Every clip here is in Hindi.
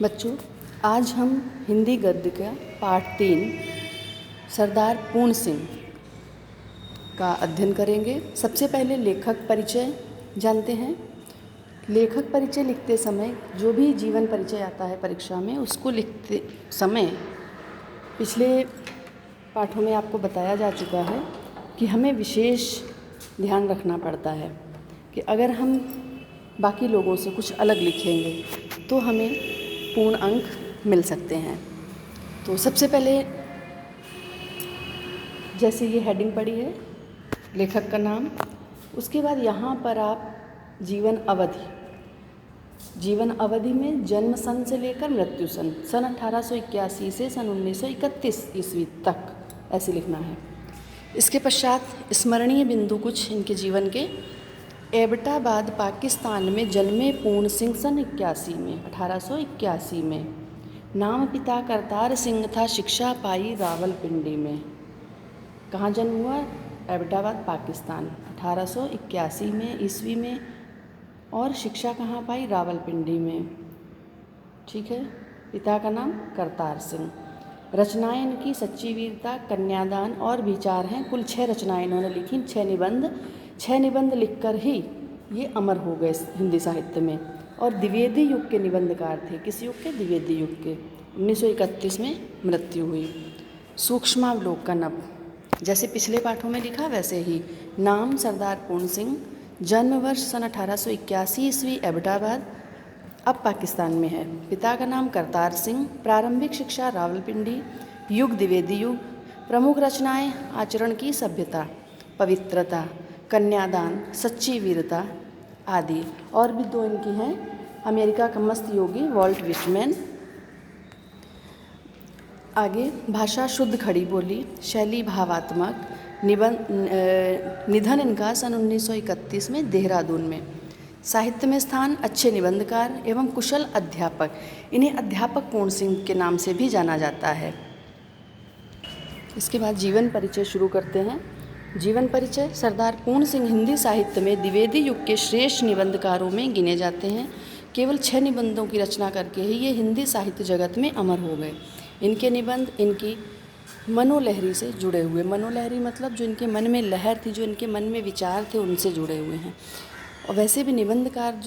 बच्चों, आज हम हिंदी गद्य का पाठ 3 सरदार पूर्ण सिंह का अध्ययन करेंगे। सबसे पहले लेखक परिचय जानते हैं। लेखक परिचय लिखते समय जो भी जीवन परिचय आता है परीक्षा में, उसको लिखते समय पिछले पाठों में आपको बताया जा चुका है कि हमें विशेष ध्यान रखना पड़ता है कि अगर हम बाकी लोगों से कुछ अलग लिखेंगे तो हमें पूर्ण अंक मिल सकते हैं। तो सबसे पहले जैसे ये हेडिंग पड़ी है लेखक का नाम, उसके बाद यहाँ पर आप जीवन अवधि में जन्म सन से लेकर मृत्यु सन 1881 से सन 1931 ईस्वी तक ऐसे लिखना है। इसके पश्चात स्मरणीय बिंदु कुछ इनके जीवन के। एबटाबाद पाकिस्तान में जन्मे पूर्ण सिंह सन 1881 में। नाम पिता करतार सिंह था, शिक्षा पाई रावलपिंडी में। कहाँ जन्म हुआ? एबटाबाद पाकिस्तान 1881 में ईस्वी में, और शिक्षा कहाँ पाई? रावलपिंडी में। ठीक है। पिता का नाम करतार सिंह। रचनाएं इनकी सच्ची वीरता, कन्यादान और विचार हैं। कुल 6 रचनाएं इन्होंने लिखी, 6 निबंध लिखकर ही ये अमर हो गए हिंदी साहित्य में। और द्विवेदी युग के निबंधकार थे। किस युग के? द्विवेदी युग के। 1931 में मृत्यु हुई। सूक्ष्मावलोकन, अब जैसे पिछले पाठों में लिखा वैसे ही। नाम सरदार पूर्ण सिंह, जन्म वर्ष सन 1881 ईस्वी, एबटाबाद अब पाकिस्तान में है। पिता का नाम करतार सिंह। प्रारंभिक शिक्षा रावलपिंडी। युग द्विवेदी युग। प्रमुख रचनाएं आचरण की सभ्यता, पवित्रता, कन्यादान, सच्ची वीरता आदि। और भी 2 इनकी हैं, अमेरिका का मस्त योगी वॉल्ट विटमैन। आगे भाषा शुद्ध खड़ी बोली, शैली भावात्मक। निधन इनका सन 1931 में देहरादून में। साहित्य में स्थान, अच्छे निबंधकार एवं कुशल अध्यापक। इन्हें अध्यापक पूर्ण सिंह के नाम से भी जाना जाता है। इसके बाद जीवन परिचय शुरू करते हैं। जीवन परिचय। सरदार पूर्ण सिंह हिंदी साहित्य में द्विवेदी युग के श्रेष्ठ निबंधकारों में गिने जाते हैं। केवल 6 निबंधों की रचना करके ही ये हिंदी साहित्य जगत में अमर हो गए। इनके निबंध इनकी मनोलहरी से जुड़े हुए, मनोलहरी मतलब जो इनके मन में लहर थी, जो इनके मन में विचार थे, उनसे जुड़े हुए हैं। और वैसे भी निबंधकार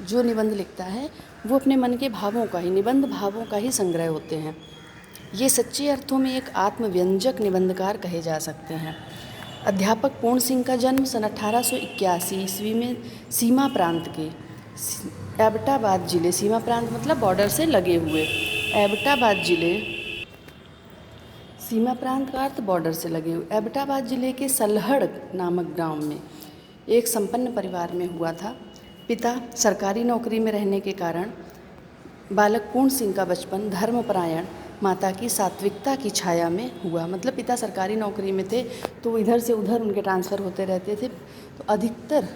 जो निबंध लिखता है वो अपने मन के भावों का ही, निबंध भावों का ही संग्रह होते हैं। ये सच्चे अर्थों में एक आत्मव्यंजक निबंधकार कहे जा सकते हैं। अध्यापक पूर्ण सिंह का जन्म सन 1881 ईस्वी में सीमा प्रांत के एबटाबाद जिले, सीमा प्रांत मतलब बॉर्डर से लगे हुए, एबटाबाद जिले, सीमा प्रांत का अर्थ बॉर्डर से लगे हुए, एबटाबाद जिले के सलहड़ नामक गांव में एक संपन्न परिवार में हुआ था। पिता सरकारी नौकरी में रहने के कारण बालक पूर्ण सिंह का बचपन धर्मपरायण, माता की सात्विकता की छाया में हुआ। मतलब पिता सरकारी नौकरी में थे तो इधर से उधर उनके ट्रांसफ़र होते रहते थे, तो अधिकतर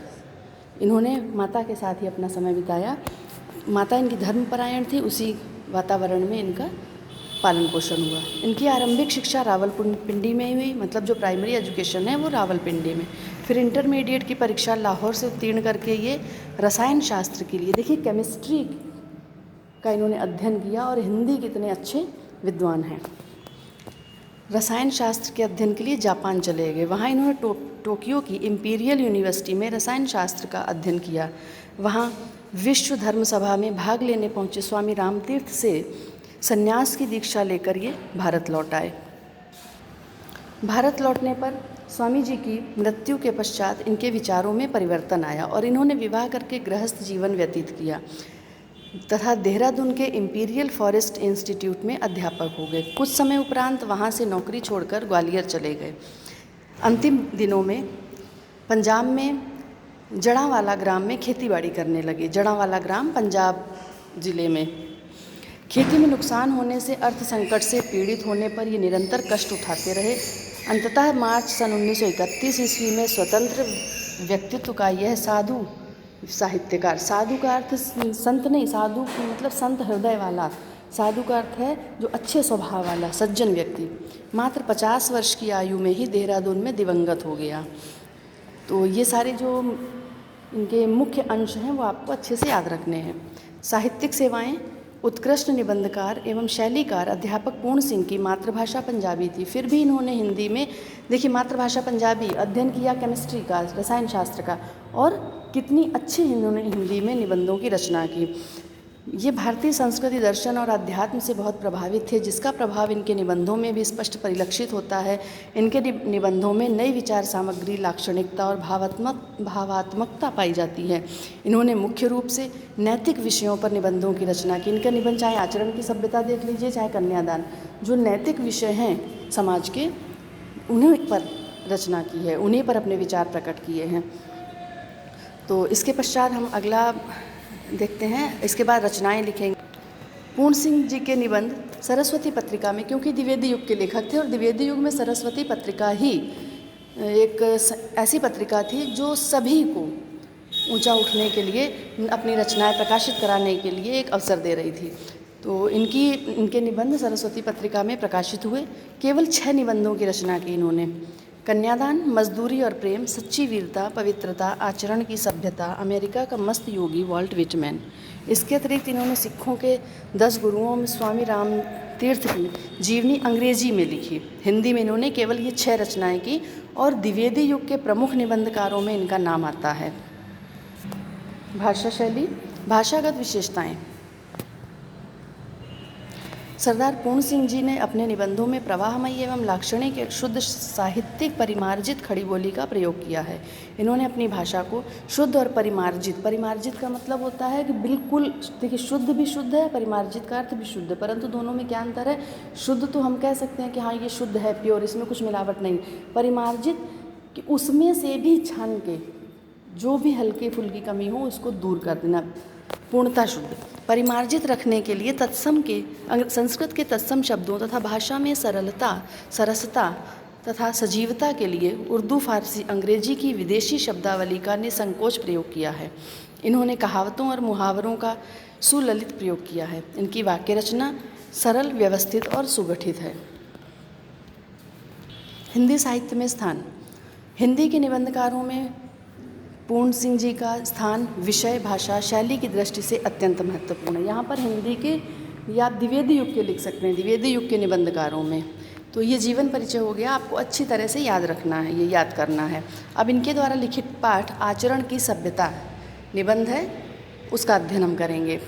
इन्होंने माता के साथ ही अपना समय बिताया। माता इनकी धर्मपरायण थी, उसी वातावरण में इनका पालन पोषण हुआ। इनकी आरंभिक शिक्षा रावलपिंडी में हुई, मतलब जो प्राइमरी एजुकेशन है वो रावलपिंडी में। फिर इंटरमीडिएट की परीक्षा लाहौर से उत्तीर्ण करके ये रसायन शास्त्र के लिए, देखिए केमिस्ट्री का इन्होंने अध्ययन किया, और हिंदी के इतने अच्छे विद्वान हैं। रसायन शास्त्र के अध्ययन के लिए जापान चले गए। वहाँ इन्होंने टोक्यो की इंपीरियल यूनिवर्सिटी में रसायन शास्त्र का अध्ययन किया। वहाँ विश्व धर्म सभा में भाग लेने पहुँचे स्वामी रामतीर्थ से संन्यास की दीक्षा लेकर ये भारत लौट आए। भारत लौटने पर स्वामी जी की मृत्यु के पश्चात इनके विचारों में परिवर्तन आया और इन्होंने विवाह करके गृहस्थ जीवन व्यतीत किया तथा देहरादून के इंपीरियल फॉरेस्ट इंस्टीट्यूट में अध्यापक हो गए। कुछ समय उपरांत वहाँ से नौकरी छोड़कर ग्वालियर चले गए। अंतिम दिनों में पंजाब में जड़ांवाला ग्राम में खेतीबाड़ी करने लगे। जड़ांवाला ग्राम पंजाब जिले में। खेती में नुकसान होने से, अर्थ संकट से पीड़ित होने पर ये निरंतर कष्ट उठाते रहे। अंततः मार्च सन 1931 ईस्वी में स्वतंत्र व्यक्तित्व का यह साधु साहित्यकार, साधु का अर्थ संत नहीं, साधु मतलब संत हृदय वाला, साधु का अर्थ है जो अच्छे स्वभाव वाला सज्जन व्यक्ति, मात्र 50 वर्ष की आयु में ही देहरादून में दिवंगत हो गया। तो ये सारे जो इनके मुख्य अंश हैं वो आपको अच्छे से याद रखने हैं। साहित्यिक सेवाएं, उत्कृष्ट निबंधकार एवं शैलीकार अध्यापक पूर्ण सिंह की मातृभाषा पंजाबी थी। फिर भी इन्होंने हिंदी में, देखिए मातृभाषा पंजाबी, अध्ययन किया केमिस्ट्री का, रसायन शास्त्र का, और कितनी अच्छी इन्होंने हिंदी में निबंधों की रचना की। ये भारतीय संस्कृति, दर्शन और अध्यात्म से बहुत प्रभावित थे, जिसका प्रभाव इनके निबंधों में भी स्पष्ट परिलक्षित होता है। इनके निबंधों में नई विचार सामग्री, लाक्षणिकता और भावात्मकता पाई जाती है। इन्होंने मुख्य रूप से नैतिक विषयों पर निबंधों की रचना की। इनका निबंध चाहे आचरण की सभ्यता देख लीजिए, चाहे कन्यादान, जो नैतिक विषय हैं समाज के, उन्हीं पर रचना की है, उन्हीं पर अपने विचार प्रकट किए हैं। तो इसके पश्चात हम अगला देखते हैं। इसके बाद रचनाएं लिखेंगे। पूर्ण सिंह जी के निबंध सरस्वती पत्रिका में, क्योंकि द्विवेदी युग के लेखक थे और द्विवेदी युग में सरस्वती पत्रिका ही एक ऐसी पत्रिका थी जो सभी को ऊंचा उठने के लिए, अपनी रचनाएं प्रकाशित कराने के लिए एक अवसर दे रही थी। तो इनके निबंध सरस्वती पत्रिका में प्रकाशित हुए। केवल 6 निबंधों की रचना की इन्होंने। कन्यादान, मजदूरी और प्रेम, सच्ची वीरता, पवित्रता, आचरण की सभ्यता, अमेरिका का मस्त योगी वॉल्ट विटमैन। इसके अतिरिक्त इन्होंने सिखों के 10 गुरुओं में स्वामी राम तीर्थ की जीवनी अंग्रेजी में लिखी। हिंदी में इन्होंने केवल ये 6 रचनाएं की और द्विवेदी युग के प्रमुख निबंधकारों में इनका नाम आता है। भाषा शैली, भाषागत विशेषताएं। सरदार पूर्ण सिंह जी ने अपने निबंधों में प्रवाहमयी एवं लाक्षणिक एक शुद्ध साहित्यिक परिमार्जित खड़ी बोली का प्रयोग किया है। इन्होंने अपनी भाषा को शुद्ध और परिमार्जित, परिमार्जित का मतलब होता है कि बिल्कुल, देखिए शुद्ध भी शुद्ध है, परिमार्जित का अर्थ भी शुद्ध है, परंतु दोनों में क्या अंतर है। शुद्ध तो हम कह सकते हैं कि हाँ ये शुद्ध है, प्योर, इसमें कुछ मिलावट नहीं। परिमार्जित कि उसमें से भी छान के जो भी हल्की फुल्की कमी हो उसको दूर कर देना, पूर्णता शुद्ध। परिमार्जित रखने के लिए तत्सम के, संस्कृत के तत्सम शब्दों तथा भाषा में सरलता, सरसता तथा सजीवता के लिए उर्दू, फारसी, अंग्रेजी की विदेशी शब्दावली का निसंकोच प्रयोग किया है। इन्होंने कहावतों और मुहावरों का सुललित प्रयोग किया है। इनकी वाक्य रचना सरल, व्यवस्थित और सुगठित है। हिंदी साहित्य में स्थान। हिंदी के निबंधकारों में पूर्ण सिंह जी का स्थान विषय, भाषा, शैली की दृष्टि से अत्यंत महत्वपूर्ण है। यहाँ पर हिंदी के या द्विवेदी युग के लिख सकते हैं, द्विवेदी युग के निबंधकारों में। तो ये जीवन परिचय हो गया, आपको अच्छी तरह से याद रखना है, ये याद करना है। अब इनके द्वारा लिखित पाठ आचरण की सभ्यता निबंध है, उसका अध्ययन हम करेंगे।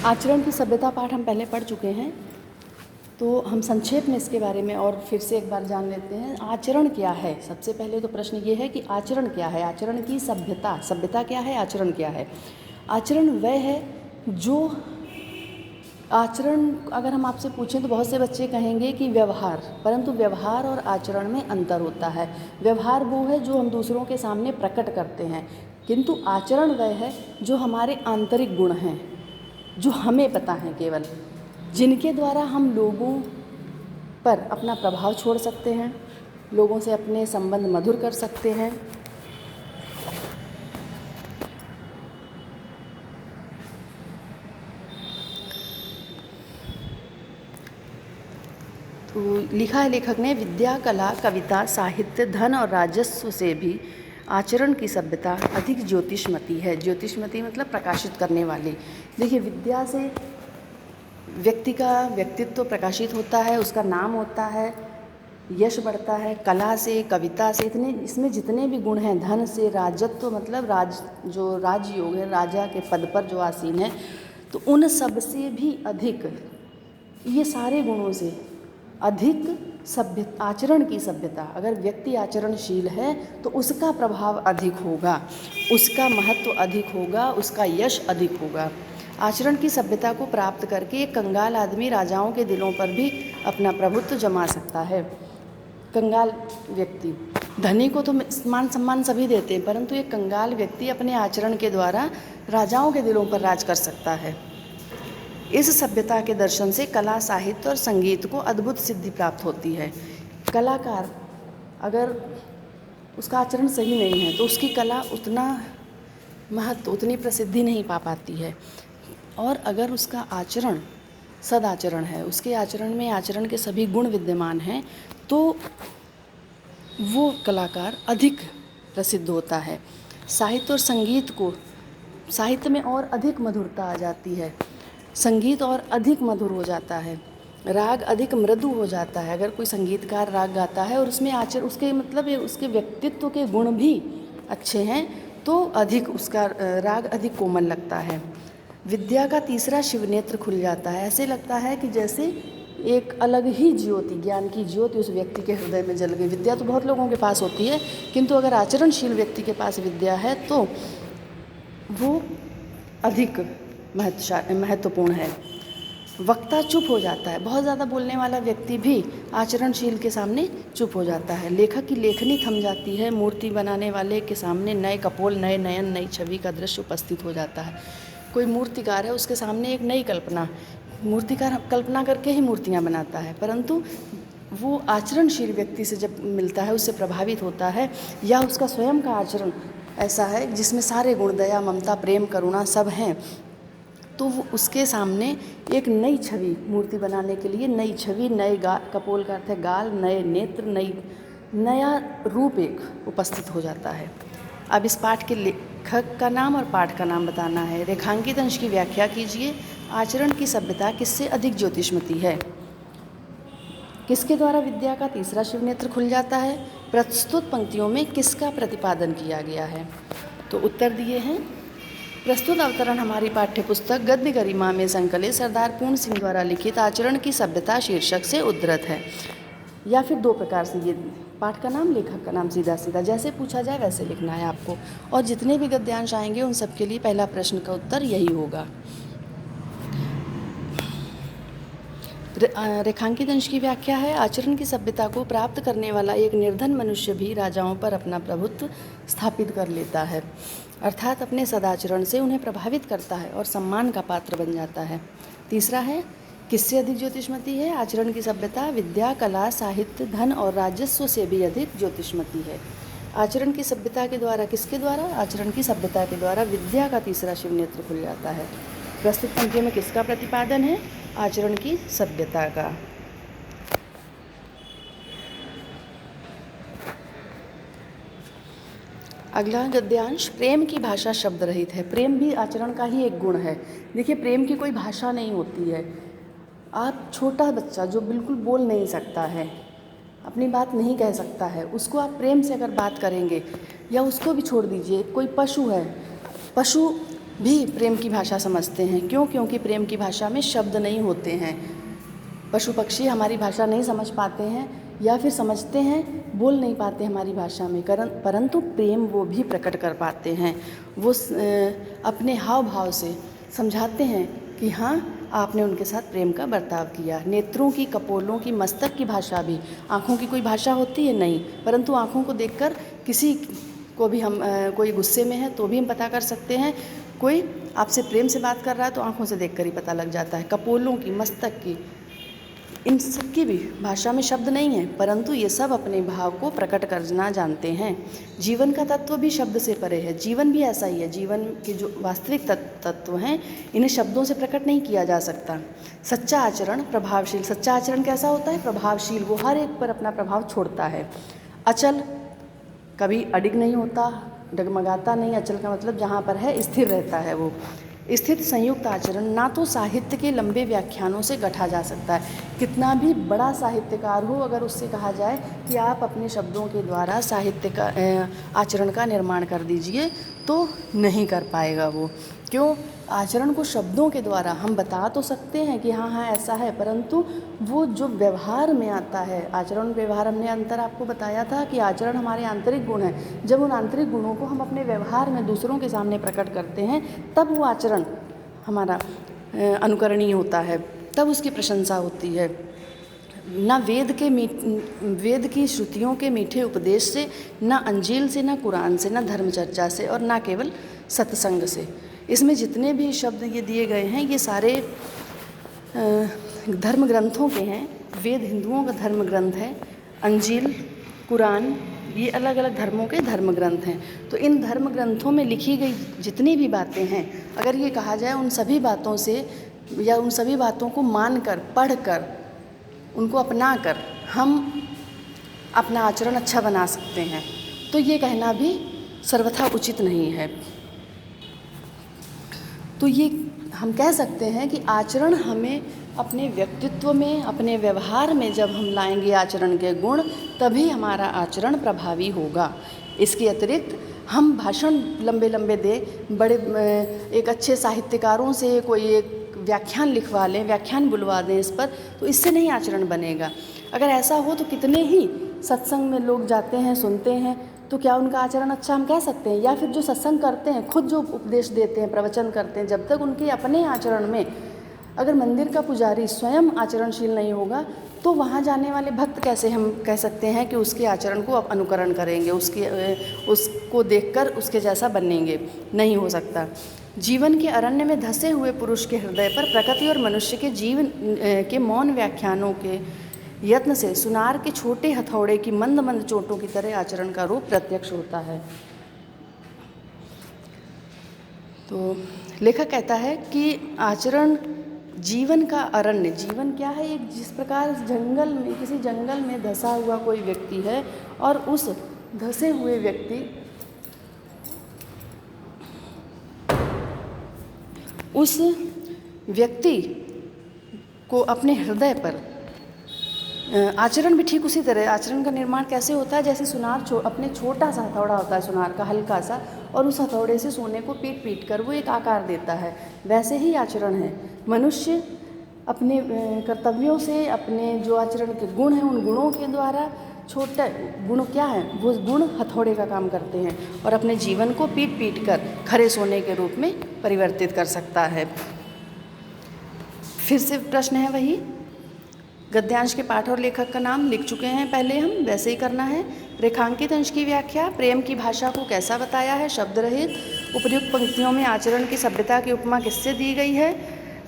आचरण की सभ्यता पाठ हम पहले पढ़ चुके हैं, तो हम संक्षेप में इसके बारे में और फिर से एक बार जान लेते हैं। आचरण क्या है? सबसे पहले तो प्रश्न ये है कि आचरण क्या है। आचरण की सभ्यता, सभ्यता क्या है, आचरण क्या है। आचरण वह है जो, आचरण अगर हम आपसे पूछें तो बहुत से बच्चे कहेंगे कि व्यवहार, परंतु व्यवहार और आचरण में अंतर होता है। व्यवहार वो है जो हम दूसरों के सामने प्रकट करते हैं, किंतु आचरण वह है जो हमारे आंतरिक गुण हैं, जो हमें पता है केवल, जिनके द्वारा हम लोगों पर अपना प्रभाव छोड़ सकते हैं, लोगों से अपने संबंध मधुर कर सकते हैं। तो लिखा है लेखक ने, विद्या, कला, कविता, साहित्य, धन और राजस्व से भी आचरण की सभ्यता अधिक ज्योतिषमती है। ज्योतिषमती मतलब प्रकाशित करने वाली। देखिए, विद्या से व्यक्ति का व्यक्तित्व प्रकाशित होता है, उसका नाम होता है, यश बढ़ता है। कला से, कविता से, इतने इसमें जितने भी गुण हैं, धन से, राजत्व मतलब जो राजयोग है, राजा के पद पर जो आसीन है, तो उन सब से भी अधिक, ये सारे गुणों से अधिक सभ्य आचरण की सभ्यता। अगर व्यक्ति आचरणशील है तो उसका प्रभाव अधिक होगा, उसका महत्व अधिक होगा, उसका यश अधिक होगा। आचरण की सभ्यता को प्राप्त करके एक कंगाल आदमी राजाओं के दिलों पर भी अपना प्रभुत्व जमा सकता है। कंगाल व्यक्ति, धनी को तो मान सम्मान सभी देते हैं, परंतु एक कंगाल व्यक्ति अपने आचरण के द्वारा राजाओं के दिलों पर राज कर सकता है। इस सभ्यता के दर्शन से कला, साहित्य और संगीत को अद्भुत सिद्धि प्राप्त होती है। कलाकार अगर उसका आचरण सही नहीं है तो उसकी कला उतना महत्व, उतनी प्रसिद्धि नहीं पा पाती है। और अगर उसका आचरण सदाचरण है, उसके आचरण में आचरण के सभी गुण विद्यमान हैं, तो वो कलाकार अधिक प्रसिद्ध होता है। साहित्य और संगीत को, साहित्य में और अधिक मधुरता आ जाती है, संगीत और अधिक मधुर हो जाता है, राग अधिक मृदु हो जाता है। अगर कोई संगीतकार राग गाता है और उसमें उसके मतलब उसके व्यक्तित्व के गुण भी अच्छे हैं तो अधिक उसका राग अधिक कोमल लगता है। विद्या का तीसरा शिवनेत्र खुल जाता है। ऐसे लगता है कि जैसे एक अलग ही ज्योति, ज्ञान की ज्योति उस व्यक्ति के हृदय में जल गई। विद्या तो बहुत लोगों के पास होती है, किंतु अगर आचरणशील व्यक्ति के पास विद्या है तो वो अधिक महत्वपूर्ण है। वक्ता चुप हो जाता है। बहुत ज़्यादा बोलने वाला व्यक्ति भी आचरणशील के सामने चुप हो जाता है। लेखक की लेखनी थम जाती है। मूर्ति बनाने वाले के सामने नए कपोल, नए नयन, नई छवि का दृश्य उपस्थित हो जाता है। कोई मूर्तिकार है, उसके सामने एक नई कल्पना, मूर्तिकार कल्पना करके ही मूर्तियाँ बनाता है, परंतु वो आचरणशील व्यक्ति से जब मिलता है, उससे प्रभावित होता है, या उसका स्वयं का आचरण ऐसा है जिसमें सारे गुण, दया, ममता, प्रेम, करुणा सब हैं, तो वो उसके सामने एक नई छवि, मूर्ति बनाने के लिए नई छवि, नए कपोल का अर्थ है गाल, नए नेत्र, नया रूप एक उपस्थित हो जाता है। अब इस पाठ के लेखक का नाम और पाठ का नाम बताना है। रेखांकित अंश की व्याख्या कीजिए। आचरण की सभ्यता किससे अधिक ज्योतिषमती है? किसके द्वारा विद्या का तीसरा शिवनेत्र खुल जाता है? प्रस्तुत पंक्तियों में किसका प्रतिपादन किया गया है? तो उत्तर दिए हैं। प्रस्तुत अवतरण हमारी पाठ्य पुस्तक गद्य गरिमा में संकलित सरदार पूर्ण सिंह द्वारा लिखित आचरण की सभ्यता शीर्षक से उद्धृत है। या फिर दो प्रकार से, ये पाठ का नाम, लेखक का नाम, सीधा सीधा जैसे पूछा जाए वैसे लिखना है आपको। और जितने भी गद्यांश आएंगे उन सब के लिए पहला प्रश्न का उत्तर यही होगा। रेखांकित अंश की व्याख्या है। आचरण की सभ्यता को प्राप्त करने वाला एक निर्धन मनुष्य भी राजाओं पर अपना प्रभुत्व स्थापित कर लेता है, अर्थात अपने सदाचरण से उन्हें प्रभावित करता है और सम्मान का पात्र बन जाता है। तीसरा है, किससे अधिक ज्योतिषमती है? आचरण की सभ्यता विद्या, कला, साहित्य, धन और राजस्व से भी अधिक ज्योतिषमती है। आचरण की सभ्यता के द्वारा, किसके द्वारा? आचरण की सभ्यता के द्वारा विद्या का तीसरा शिवनेत्र खुल जाता है। प्रस्तुत पंक्तियों में किसका प्रतिपादन है? आचरण की सभ्यता का। अगला गद्यांश, प्रेम की भाषा शब्द रहित है। प्रेम भी आचरण का ही एक गुण है। देखिए, प्रेम की कोई भाषा नहीं होती है। आप छोटा बच्चा जो बिल्कुल बोल नहीं सकता है, अपनी बात नहीं कह सकता है, उसको आप प्रेम से अगर बात करेंगे, या उसको भी छोड़ दीजिए, कोई पशु है, पशु भी प्रेम की भाषा समझते हैं। क्यों? क्योंकि प्रेम की भाषा में शब्द नहीं होते हैं। पशु पक्षी हमारी भाषा नहीं समझ पाते हैं, या फिर समझते हैं, बोल नहीं पाते हमारी भाषा में, परंतु प्रेम वो भी प्रकट कर पाते हैं। वो अपने हाव भाव से समझाते हैं कि हाँ, आपने उनके साथ प्रेम का बर्ताव किया। नेत्रों की, कपोलों की, मस्तक की भाषा भी, आँखों की कोई भाषा होती है? नहीं, परंतु आँखों को देखकर किसी को भी हम कोई गुस्से में है तो भी हम पता कर सकते हैं, कोई आपसे प्रेम से बात कर रहा है तो आँखों से देखकर ही पता लग जाता है। कपोलों की, मस्तक की, इन सब की भी भाषा में शब्द नहीं है, परंतु ये सब अपने भाव को प्रकट करना जानते हैं। जीवन का तत्व भी शब्द से परे है। जीवन भी ऐसा ही है। जीवन के जो वास्तविक तत्व हैं, इन्हें शब्दों से प्रकट नहीं किया जा सकता। सच्चा आचरण प्रभावशील। सच्चा आचरण कैसा होता है? प्रभावशील। वो हर एक पर अपना प्रभाव छोड़ता है। अचल, कभी अडिग नहीं होता, डगमगाता नहीं। अचल का मतलब जहाँ पर है स्थिर रहता है वो। स्थित संयुक्त आचरण ना तो साहित्य के लंबे व्याख्यानों से गढ़ा जा सकता है। कितना भी बड़ा साहित्यकार हो, अगर उससे कहा जाए कि आप अपने शब्दों के द्वारा साहित्य का आचरण का निर्माण कर दीजिए, तो नहीं कर पाएगा वो। क्यों? आचरण को शब्दों के द्वारा हम बता तो सकते हैं कि हाँ हाँ ऐसा है, परंतु वो जो व्यवहार में आता है, आचरण व्यवहार, हमने अंतर आपको बताया था कि आचरण हमारे आंतरिक गुण हैं। जब उन आंतरिक गुणों को हम अपने व्यवहार में दूसरों के सामने प्रकट करते हैं, तब वो आचरण हमारा अनुकरणीय होता है, तब उसकी प्रशंसा होती है। ना वेद की श्रुतियों के मीठे उपदेश से, ना अंजील से, ना कुरान से, ना धर्मचर्चा से, और ना केवल सत्संग से। इसमें जितने भी शब्द ये दिए गए हैं, ये सारे धर्म ग्रंथों के हैं। वेद हिंदुओं का धर्म ग्रंथ है, अंजील, कुरान, ये अलग अलग धर्मों के धर्म ग्रंथ हैं। तो इन धर्म ग्रंथों में लिखी गई जितनी भी बातें हैं, अगर ये कहा जाए उन सभी बातों से, या उन सभी बातों को मानकर, पढ़कर, उनको अपना कर हम अपना आचरण अच्छा बना सकते हैं, तो ये कहना भी सर्वथा उचित नहीं है। तो ये हम कह सकते हैं कि आचरण हमें अपने व्यक्तित्व में, अपने व्यवहार में जब हम लाएंगे आचरण के गुण, तभी हमारा आचरण प्रभावी होगा। इसके अतिरिक्त हम भाषण लंबे लंबे दें, बड़े एक अच्छे साहित्यकारों से कोई एक व्याख्यान लिखवा लें, व्याख्यान बुलवा दें इस पर, तो इससे नहीं आचरण बनेगा। अगर ऐसा हो तो कितने ही सत्संग में लोग जाते हैं, सुनते हैं, तो क्या उनका आचरण अच्छा हम कह सकते हैं? या फिर जो सत्संग करते हैं, खुद जो उपदेश देते हैं, प्रवचन करते हैं, जब तक उनके अपने आचरण में, अगर मंदिर का पुजारी स्वयं आचरणशील नहीं होगा, तो वहाँ जाने वाले भक्त कैसे हम कह सकते हैं कि उसके आचरण को अब अनुकरण करेंगे, उसको देखकर उसके जैसा बनेंगे? नहीं हो सकता। जीवन के अरण्य में धंसे हुए पुरुष के हृदय पर प्रकृति और मनुष्य के जीवन के मौन व्याख्यानों के यत्न से सुनार के छोटे हथौड़े की मंद मंद चोटों की तरह आचरण का रूप प्रत्यक्ष होता है। तो लेखक कहता है कि आचरण जीवन का अरण्य, जीवन क्या है? एक जिस प्रकार जंगल में, किसी जंगल में धंसा हुआ कोई व्यक्ति है और उस धंसे हुए व्यक्ति को अपने हृदय पर आचरण भी ठीक उसी तरह, आचरण का निर्माण कैसे होता है? जैसे सुनार अपने छोटा सा हथौड़ा होता है सुनार का, हल्का सा, और उस हथौड़े से सोने को पीट पीट कर वो एक आकार देता है, वैसे ही आचरण है। मनुष्य अपने कर्तव्यों से, अपने जो आचरण के गुण हैं, उन गुणों के द्वारा, छोटे गुण क्या है, वो गुण हथौड़े का काम करते हैं और अपने जीवन को पीट पीट कर खरे सोने के रूप में परिवर्तित कर सकता है। फिर से प्रश्न है वही, गद्यांश के पाठ और लेखक का नाम लिख चुके हैं पहले हम, वैसे ही करना है। रेखांकित अंश की व्याख्या, प्रेम की भाषा को कैसा बताया है, शब्द रहित। उपर्युक्त पंक्तियों में आचरण की सभ्यता की उपमा किससे दी गई है?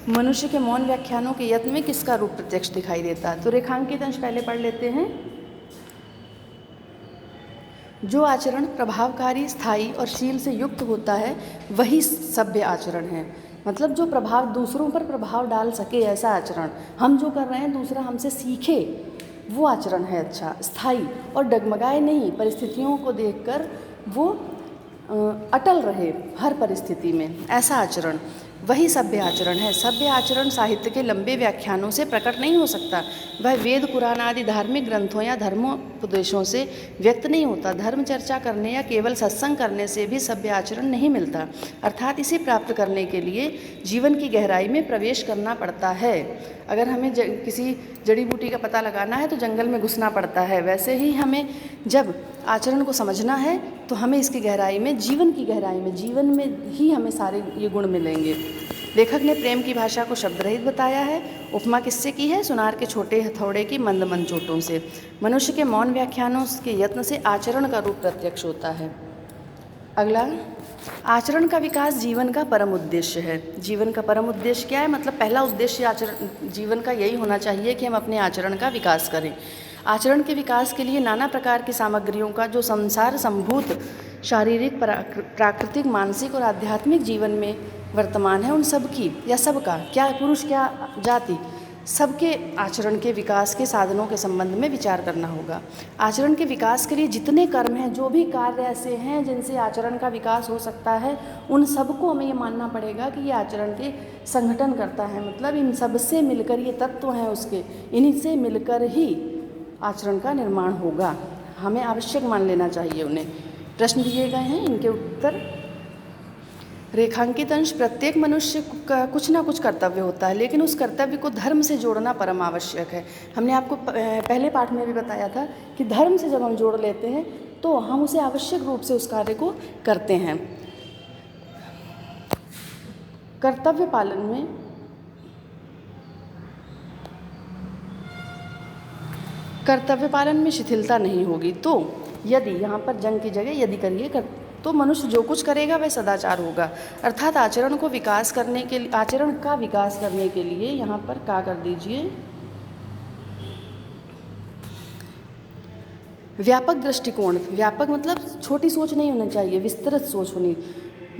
मनुष्य के मौन व्याख्यानों के यत्न में किसका रूप प्रत्यक्ष दिखाई देता है? तो रेखांकित अंश पहले पढ़ लेते हैं। जो आचरण प्रभावकारी, स्थायी और शील से युक्त होता है वही सभ्य आचरण है। मतलब जो प्रभाव, दूसरों पर प्रभाव डाल सके ऐसा आचरण, हम जो कर रहे हैं दूसरा हमसे सीखे, वो आचरण है अच्छा, स्थायी और डगमगाए नहीं, परिस्थितियों को देखकर वो अटल रहे हर परिस्थिति में, ऐसा आचरण वही सभ्य आचरण है। सभ्य आचरण साहित्य के लंबे व्याख्यानों से प्रकट नहीं हो सकता, वह वेद पुराण आदि धार्मिक ग्रंथों या धर्मोपदेशों से व्यक्त नहीं होता। धर्म चर्चा करने या केवल सत्संग करने से भी सभ्य आचरण नहीं मिलता, अर्थात इसे प्राप्त करने के लिए जीवन की गहराई में प्रवेश करना पड़ता है। अगर हमें किसी जड़ी बूटी का पता लगाना है तो जंगल में घुसना पड़ता है, वैसे ही हमें जब आचरण को समझना है तो हमें इसकी गहराई में, जीवन की गहराई में, जीवन में ही हमें सारे ये गुण मिलेंगे। लेखक ने प्रेम की भाषा को शब्द रहित बताया है। उपमा किससे की है? सुनार के छोटे हथौड़े की मंद मंद चोटों से। मनुष्य के मौन व्याख्यानों के यत्न से आचरण का रूप प्रत्यक्ष होता है। अगला, आचरण का विकास जीवन का परम उद्देश्य है। जीवन का परम उद्देश्य क्या है? मतलब पहला उद्देश्य आचरण जीवन का यही होना चाहिए कि हम अपने आचरण का विकास करें। आचरण के विकास के लिए नाना प्रकार की सामग्रियों का जो संसार संभूत शारीरिक, प्राकृतिक, मानसिक और आध्यात्मिक जीवन में वर्तमान है, उन सब की या सबका, क्या पुरुष क्या जाति, सबके आचरण के विकास के साधनों के संबंध में विचार करना होगा। आचरण के विकास के लिए जितने कर्म हैं, जो भी कार्य ऐसे हैं जिनसे आचरण का विकास हो सकता है, उन सबको हमें ये मानना पड़ेगा कि ये आचरण के संगठन करता है। मतलब इन सब से मिलकर, ये तत्व हैं उसके, इन्हीं से मिलकर ही आचरण का निर्माण होगा, हमें आवश्यक मान लेना चाहिए उन्हें। प्रश्न दिए गए हैं, इनके उत्तर। रेखांकित अंश, प्रत्येक मनुष्य का कुछ ना कुछ कर्तव्य होता है, लेकिन उस कर्तव्य को धर्म से जोड़ना परम आवश्यक है। हमने आपको पहले पाठ में भी बताया था कि धर्म से जब हम जोड़ लेते हैं तो हम उसे आवश्यक रूप से उस कार्य को करते हैं। कर्तव्य पालन में शिथिलता नहीं होगी, तो यदि, यहाँ पर जंग की जगह यदि करिए, तो मनुष्य जो कुछ करेगा वह सदाचार होगा। अर्थात आचरण का विकास करने के लिए यहाँ पर क्या कर दीजिए, व्यापक दृष्टिकोण। व्यापक मतलब छोटी सोच नहीं होनी चाहिए, विस्तृत सोच होनी।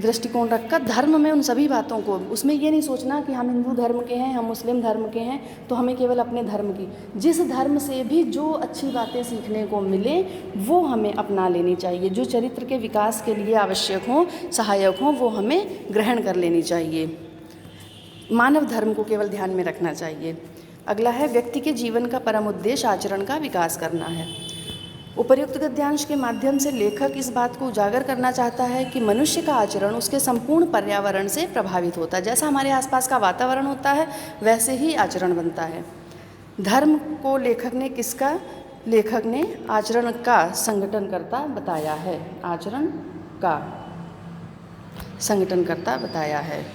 दृष्टिकोण रखकर धर्म में उन सभी बातों को, उसमें ये नहीं सोचना कि हम हिंदू धर्म के हैं, हम मुस्लिम धर्म के हैं तो हमें केवल अपने धर्म की, जिस धर्म से भी जो अच्छी बातें सीखने को मिले वो हमें अपना लेनी चाहिए, जो चरित्र के विकास के लिए आवश्यक हों, सहायक हों, वो हमें ग्रहण कर लेनी चाहिए। मानव धर्म को केवल ध्यान में रखना चाहिए। अगला है, व्यक्ति के जीवन का परम उद्देश्य आचरण का विकास करना है। उपर्युक्त गद्यांश के माध्यम से लेखक इस बात को उजागर करना चाहता है कि मनुष्य का आचरण उसके संपूर्ण पर्यावरण से प्रभावित होता है। जैसा हमारे आसपास का वातावरण होता है वैसे ही आचरण बनता है। धर्म को लेखक ने आचरण का संगठनकर्ता बताया है, आचरण का संगठनकर्ता बताया है।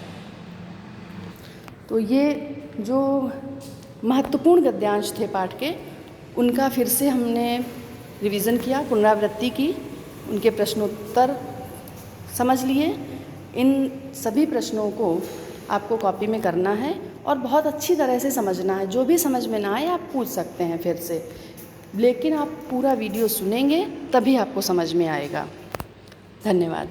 तो ये जो महत्वपूर्ण गद्यांश थे पाठ के, उनका फिर से हमने रिवीजन किया, पुनरावृत्ति की, उनके प्रश्नोत्तर समझ लिए। इन सभी प्रश्नों को आपको कॉपी में करना है और बहुत अच्छी तरह से समझना है। जो भी समझ में ना आए आप पूछ सकते हैं फिर से, लेकिन आप पूरा वीडियो सुनेंगे तभी आपको समझ में आएगा। धन्यवाद।